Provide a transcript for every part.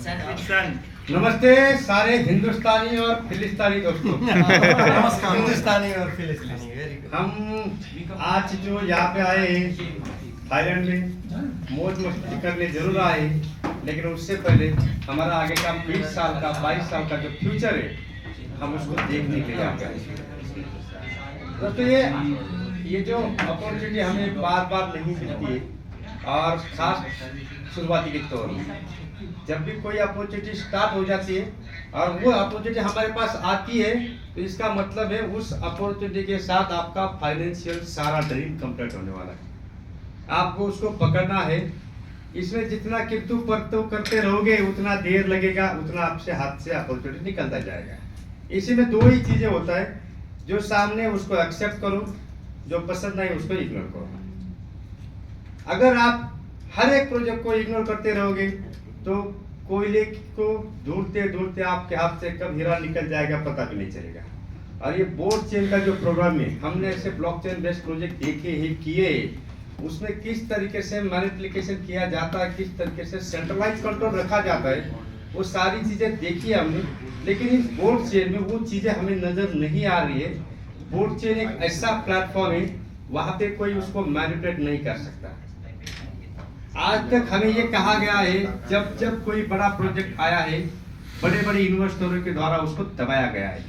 नमस्ते सारे हिंदुस्तानी और फिलिस्तीनी दोस्तों। नमस्कार। हिंदुस्तानी और फिलिस्तीनी, वेरी गुड। हम आज जो यहाँ पे आए हैं थाईलैंड में मौज मस्ती करने जरूर आए हैं, लेकिन उससे पहले हमारा आगे का 20 साल का 22 साल का जो फ्यूचर है हम उसको देखने के लिए आए हैं। दोस्तों ये जो अपॉर्चुनिटी हमें बार बार नहीं मिलती है, और खास शुरुआती के तौर में जब भी कोई अपॉर्चुनिटी स्टार्ट हो जाती है और वो अपॉर्चुनिटी हमारे पास आती है, तो इसका मतलब है उस अपॉर्चुनिटी के साथ आपका फाइनेंशियल सारा ड्रीम कंप्लीट होने वाला है। आपको उसको पकड़ना है। इसमें जितना किंतु परतु करते रहोगे उतना देर लगेगा, उतना आपसे हाथ से अपॉर्चुनिटी निकलता जाएगा। इसी में दो ही चीजें होता है, जो सामने उसको एक्सेप्ट करो, जो पसंद नहीं उसको इग्नोर करो। अगर आप हर एक प्रोजेक्ट को इग्नोर करते रहोगे तो कोयले को ढूंढते ढूंढते आपके हाथ से कब हीरा निकल जाएगा पता भी नहीं चलेगा। और ये बोर्ड चेन का जो प्रोग्राम है, हमने ऐसे ब्लॉकचेन बेस्ड प्रोजेक्ट देखे हैं, किए, उसमें किस तरीके से मैनिपुलेशन किया जाता है, किस तरीके से सेंट्रलाइज कंट्रोल रखा जाता है, वो सारी चीजें देखी है हमने। लेकिन इस बोर्ड चेन में वो चीजें हमें नजर नहीं आ रही है। बोर्ड चेन एक ऐसा प्लेटफॉर्म है, वहां पे कोई उसको मैनिपुलेट नहीं कर सकता। आज तक हमें ये कहा गया है, जब जब कोई बड़ा प्रोजेक्ट आया है, बड़े बड़े इन्वेस्टरों के द्वारा उसको दबाया गया है।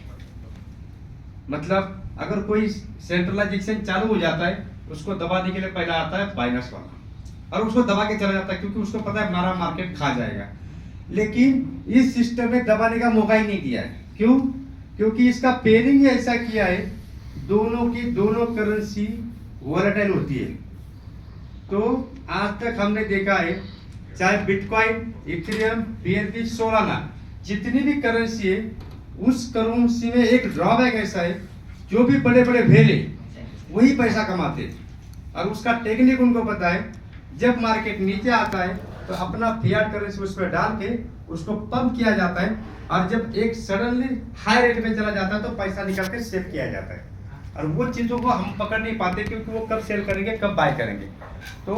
मतलब अगर कोई सेंट्रलाइजेशन चालू हो जाता है, उसको दबाने के लिए पहला आता है बाइनर्स वाला, और उसको दबा के चला जाता है, क्योंकि उसको पता है हमारा मार्केट खा जाएगा। लेकिन इस सिस्टम में दबाने का मौका ही नहीं दिया है। क्यों? क्योंकि इसका पेयरिंग ही ऐसा किया है, दोनों की दोनों करेंसी वोलेटाइल होती है। तो आज तक हमने देखा है, चाहे बिटकॉइन, इथेरियम, बीएनबी, सोलाना, जितनी भी करेंसी है, उस करेंसी में एक ड्रॉबैक ऐसा है, जो भी बड़े बड़े वेल है वही पैसा कमाते हैं। और उसका टेक्निक उनको पता है, जब मार्केट नीचे आता है तो अपना फियाट करेंसी उस पर डाल के उसको पंप किया जाता है, और जब एक सडनली हाई रेट में चला जाता है तो पैसा निकाल के सेव किया जाता है। और वो चीजों को हम पकड़ नहीं पाते, क्योंकि वो कब सेल करेंगे, कब बाय करेंगे। तो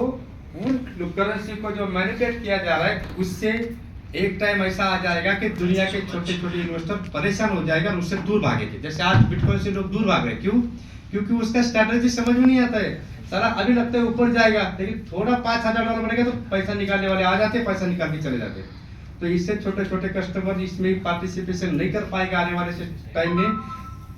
उन करेंसी को जो मैनिपुलेट किया जा रहा है, उससे एक टाइम ऐसा आ जाएगा कि दुनिया के छोटे छोटे इन्वेस्टर परेशान हो जाएगा और उससे दूर भागेंगे। जैसे आज बिटकॉइन से लोग दूर भाग रहे हैं। क्यों? क्योंकि उसका स्ट्रैटेजी समझ में नहीं आता है। सारा अभी लगता है ऊपर जाएगा, लेकिन थोड़ा $5000 बढ़ेगा तो पैसा निकालने वाले आ जाते हैं, पैसा निकाल के चले जाते हैं। तो इससे छोटे छोटे कस्टमर इसमें पार्टिसिपेशन नहीं कर पाएगा। आने वाले टाइम में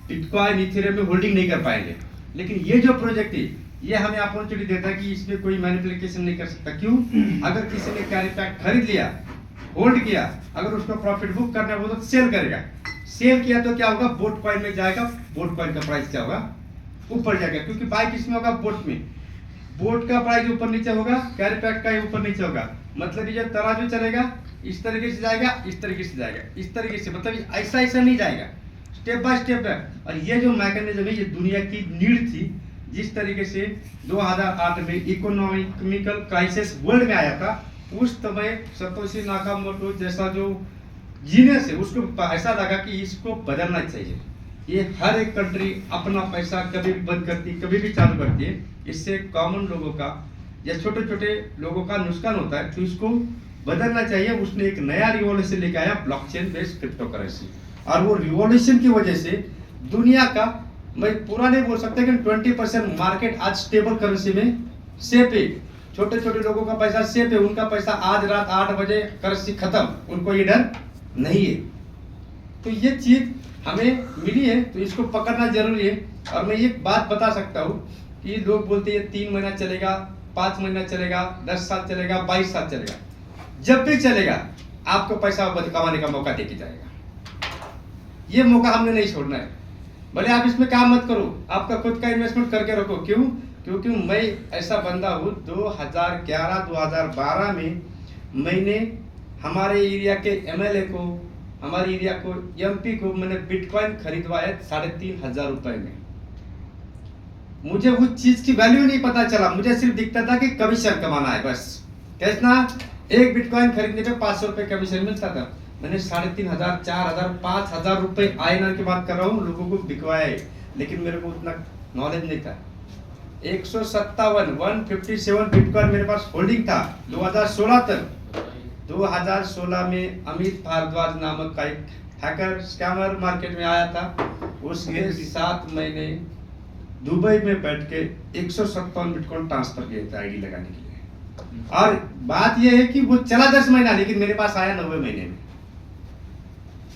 बिटकॉइन, इथेरियम में होल्डिंग नहीं कर पाएंगे। लेकिन ये जो प्रोजेक्ट है, ये हमें अपॉर्चुनिटी देता है कि इसमें कोई मैनिपुलेशन नहीं कर सकता। क्यों? अगर किसी ने कैरी पैक खरीद लिया, होल्ड किया, अगर उसको प्रॉफिट बुक करना है वो तो सेल करेगा। सेल किया तो क्या होगा, बोट कॉइन में जाएगा, बोट कॉइन का प्राइस क्या होगा, ऊपर जाएगा। क्योंकि बाय किस में होगा, बोट में। बोट का प्राइस ऊपर नीचे होगा, कैरी पैक का ऊपर नीचे होगा। मतलब ये जब तराजू चलेगा, इस तरीके से जाएगा, इस तरीके से जाएगा, इस तरीके से, मतलब ऐसा ऐसा नहीं जाएगा, स्टेप बाय स्टेप है। और ये जो मैकेनिज्म है, ये दुनिया की नीड थी। जिस तरीके से 2008 में इकोनॉमिकल क्राइसिस वर्ल्ड में आया था, उस समय सतोशी नाकामोटो जैसा जो जीनियस है, उसको ऐसा लगा कि इसको बदलना चाहिए। ये हर एक कंट्री अपना पैसा कभी भी बंद करती, कभी भी चालू करती है। इससे कॉमन लोगों का या छोटे छोटे लोगों का नुकसान होता है, तो इसको बदलना चाहिए। उसने एक नया रिवॉल्यूशन लेके आया, ब्लॉकचेन बेस्ड क्रिप्टो करेंसी। और वो रिवॉल्यूशन की वजह से दुनिया का, मैं पूरा नहीं बोल सकता, लेकिन 20% मार्केट आज स्टेबल करेंसी में सेफ है। छोटे छोटे लोगों का पैसा सेफ है, उनका पैसा आज रात 8 बजे करेंसी खत्म, उनको ये डर नहीं है। तो ये चीज हमें मिली है, तो इसको पकड़ना जरूरी है। और मैं ये बात बता सकता हूँ कि लोग बोलते हैं 3 महीना चलेगा, 5 महीना चलेगा, 10 साल चलेगा, 22 साल चलेगा, जब भी चलेगा आपको पैसा कमाने का मौका देके जाएगा। ये मौका हमने नहीं छोड़ना है। भले आप इसमें काम मत करो, आपका खुद का इन्वेस्टमेंट करके रखो। क्यों? क्योंकि मैं ऐसा बंदा हूँ, 2011-2012 में मैंने हमारे एरिया के एमएलए को, हमारे एरिया को, एमपी को मैंने बिटकॉइन खरीदवाया 3500 रुपए में। मुझे उस चीज की वैल्यू नहीं पता चला, मुझे सिर्फ दिखता था कि कमीशन कमाना है बस। कैसा? एक बिटकॉइन खरीदने पे 500 रुपए कमीशन मिलता था। मैंने 3500, 4000, 5000 रुपए आईएनआर की बात कर रहा हूँ, लोगों को बिकवाया है। लेकिन मेरे को उतना नॉलेज नहीं था। 157 157 बिटकॉइन मेरे पास होल्डिंग था 2016 तक। 2016 में अमित भारद्वाज नामक का एक हैकर स्कैमर मार्केट में आया था। उसके 7 महीने दुबई में बैठ के 157 बिटकॉइन ट्रांसफर किए थे आईडी लगाने के लिए। और बात यह है कि वो चला 10 महीना, लेकिन मेरे पास आया 90 महीने में।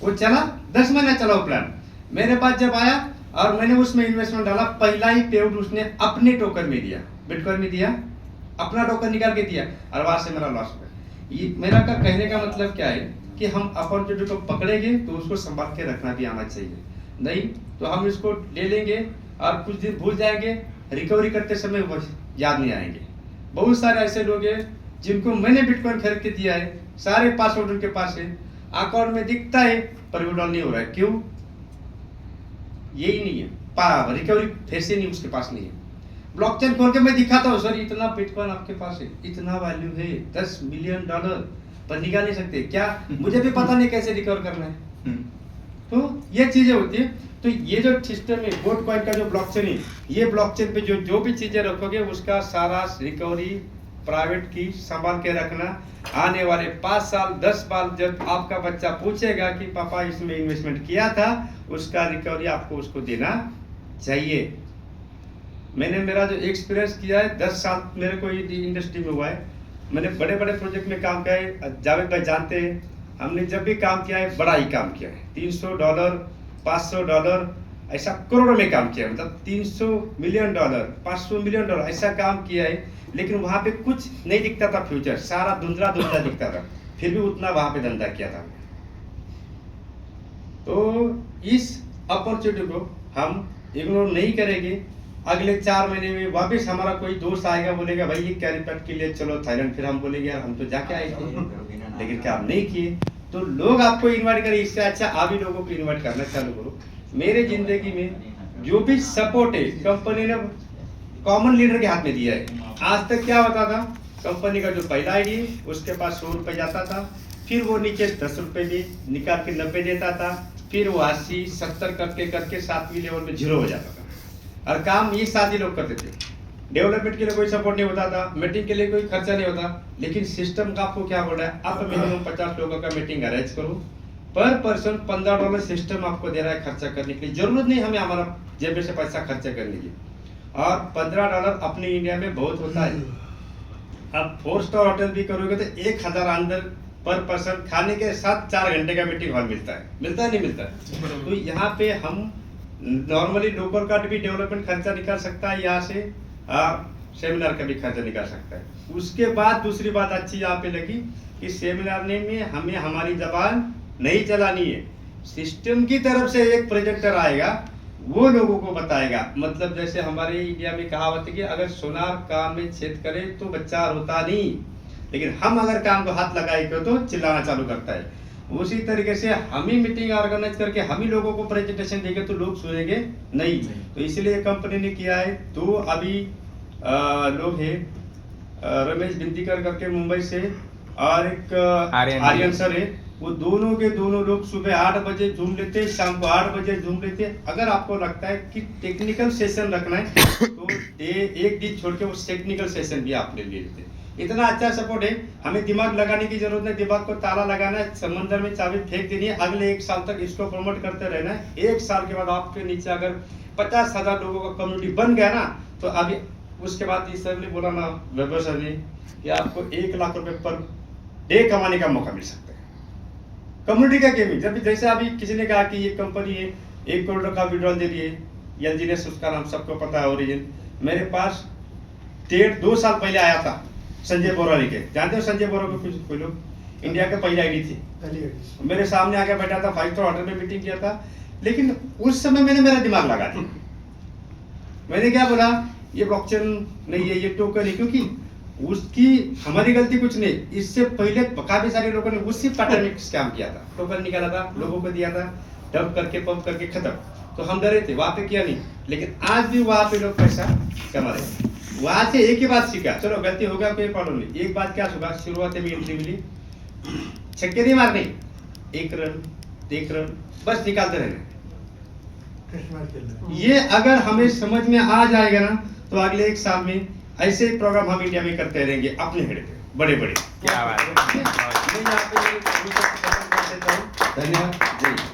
वो चला 10 महीना चला वो प्लान, मेरे पास जब आया और मैंने उसमें इन्वेस्टमेंट डाला, पहला ही पेआउट उसने अपने टोकन में दिया, बिटकॉइन में दिया, अपना टोकन निकाल के दिया, और वहां से मेरा लॉस हो गया। ये मेरा का कहने का मतलब क्या है कि हम अपॉर्चुनिटी को पकड़ेंगे तो उसको संभाल के रखना भी आना चाहिए, नहीं तो हम इसको ले लेंगे और कुछ दिन भूल जाएंगे, रिकवरी करते समय वो याद नहीं आएंगे। बहुत सारे ऐसे लोग हैं जिनको मैंने बिटकॉइन खरीद के दिया है, सारे पासवर्ड उनके पास है, अकाउंट में दिखता है पर विड्रॉल नहीं हो रहा है। क्यों? यही नहीं है, रिकवरी फिर से नहीं, उसके पास नहीं है। ब्लॉकचेन खोल के मैं दिखाता हूँ, सर इतना बिटकॉइन आपके पास है, इतना वैल्यू है $10 मिलियन, पर निकाल नहीं सकते क्या? मुझे भी पता नहीं कैसे रिकवर करना है। तो ये चीजें होती है। तो ये जो सिस्टम है गोल्ड कॉइन का जो ब्लॉकचेन है, ये ब्लॉकचेन पे जो भी चीजें रखोगे उसका सारा रिकवरी प्राइवेट की संभाल के रखना। आने वाले 5 साल 10 साल जब आपका बच्चा पूछेगा कि पापा इसमें इन्वेस्टमेंट किया था, उसका रिकवरी आपको उसको देना चाहिए। मैंने मेरा जो एक्सपीरियंस किया है 10 साल मेरे को इंडस्ट्री में हुआ है, मैंने बड़े बड़े प्रोजेक्ट में काम किया है। जावेद भाई जानते हैं, हमने जब भी काम किया है बड़ा ही काम किया है, $300 $500 ऐसा करोड़ों में काम किया है, मतलब $300 मिलियन $500 मिलियन ऐसा काम किया है। लेकिन वहां पे कुछ नहीं दिखता था, फ्यूचर सारा धुंधला धुंधला दिखता था, फिर भी उतना वहां पे धंधा किया था। तो इस अपॉर्चुनिटी को हम इग्नोर नहीं करेंगे। अगले 4 महीने में वापस हमारा कोई दोस्त आएगा, बोलेगा भाई ये कैरिपैट के लिए चलो थाईलैंड, फिर हम बोलेंगे यार हम तो जाके आए थे, लेकिन क्या आप नहीं किए। तो लोग आपको इनवाइट करें, इससे अच्छा आप ही लोगों को इनवाइट करना चालू करो। मेरे जिंदगी में जो भी सपोर्ट है कंपनी ने कॉमन लीडर के हाथ में दिया है। आज तक क्या होता था, कंपनी का जो पहला आईडी उसके पास ₹100 जाता था, फिर वो नीचे ₹10 भी निकाल के 90 देता था, फिर वो 80 70 करके करके 7वीं लेवल में 0 हो जाता था। और काम ये साथी लोग करते थे, डेवलपमेंट के लिए कोई सपोर्ट नहीं होता था, मीटिंग के लिए कोई खर्चा नहीं होता। लेकिन सिस्टम का आपको क्या बोल रहा है, आप मिनिमम 50 लोगों का मीटिंग अरेंज करो, पर पर्सन $15 सिस्टम आपको दे रहा है खर्चा करने के लिए। जरूरत नहीं हमें हमारा जेब से पैसा खर्चा करने की, और $15 अपने इंडिया में बहुत होता है। आप 4 स्टार होटल भी करोगे तो 1000 अंदर पर पर्सन खाने के साथ 4 घंटे का मीटिंग हॉल मिलता है नहीं मिलता है। तो यहाँ पे हम नॉर्मली लोकल का भी डेवलपमेंट खर्चा निकाल सकता है, यहाँ से सेमिनार का भी खर्चा निकाल सकता है। उसके बाद दूसरी बात अच्छी यहाँ पे लगी कि सेमिनार में हमें हमारी जबान नहीं चलानी है, सिस्टम की तरफ से एक प्रेजेंटर आएगा, वो लोगों को बताएगा। मतलब जैसे हमारे इंडिया में कहावत है कि अगर सोनार काम में छेद करे तो बच्चा रोता नहीं, लेकिन हम अगर काम को हाथ लगाएंगे तो चिल्लाना चालू करता है। उसी तरीके से हम ही मीटिंग ऑर्गेनाइज करके हम ही लोगों को प्रेजेंटेशन देंगे तो लोग सुनेंगे नहीं। तो इसलिए कंपनी ने किया है। तो अभी लोग हैं रमेश बिंदीकर करके मुंबई से, और एक आर्यन सर है, वो दोनों के दोनों लोग सुबह 8 बजे जूम लेते, शाम को 8 बजे जूम लेते। अगर आपको लगता है कि टेक्निकल सेशन रखना है तो एक दिन छोड़ के उस टेक्निकल सेशन भी आप ले लेते। इतना अच्छा सपोर्ट है, हमें दिमाग लगाने की जरूरत नहीं, दिमाग को ताला लगाना है, समंदर में चाबी फेंक देनी है, अगले 1 साल तक इसको प्रमोट करते रहना है। 1 साल के बाद आपके नीचे अगर 50,000 लोगों का कम्युनिटी बन गया ना, तो अभी उसके बाद इस सर ने बोला ना, वैभव सर ने, कि आपको 1 लाख रुपए पर डे कमाने का मौका मिल सकता है कम्युनिटी का गेमिंग। जब जैसे अभी किसी ने कहा कि ये कंपनी है 1 करोड़ का विड्रॉल दे दिए, एलजीनेस उसका नाम सबको पता है, ओरिजिन। मेरे पास 2 साल पहले आया था संजय बोरा लेके, जानते हो संजय बोरा को? कुछ कोई लोग, इंडिया का पहला आईडी थी, मेरे सामने आके बैठा था, 5 स्टार होटल में मीटिंग किया था। लेकिन उस समय मैंने मेरा दिमाग लगा दिया, मैंने क्या बोला, ये ब्लॉकचेन नहीं है, ये टोकन है, क्योंकि उसकी हमारी गलती कुछ नहीं। इससे पहले काफी सारे लोगों ने उसी पैटर्न में स्कैम किया था, टोकन निकाला था, लोगों को दिया था, डंप करके पंप करके खत्म। तो हम डरे थे, वहां पे किया नहीं, लेकिन आज भी वहां पे लोग पैसा कमा रहे हैं। वहां से एक ही बात सीखा, चलो गलती हो गया कोई प्रॉब्लम नहीं। एक बात क्या सुबह शुरुआत में एंट्री मिली, छक्के नहीं मारने, 1 रन बस निकालते रहना। ये अगर हमें समझ में आ जाएगा ना, तो अगले 1 साल में ऐसे प्रोग्राम हम इंडिया में करते रहेंगे अपने हेड पे, बड़े बड़े। क्या बात है। मैं यहाँ पे ये खत्म कर देता हूँ। धन्यवाद जी।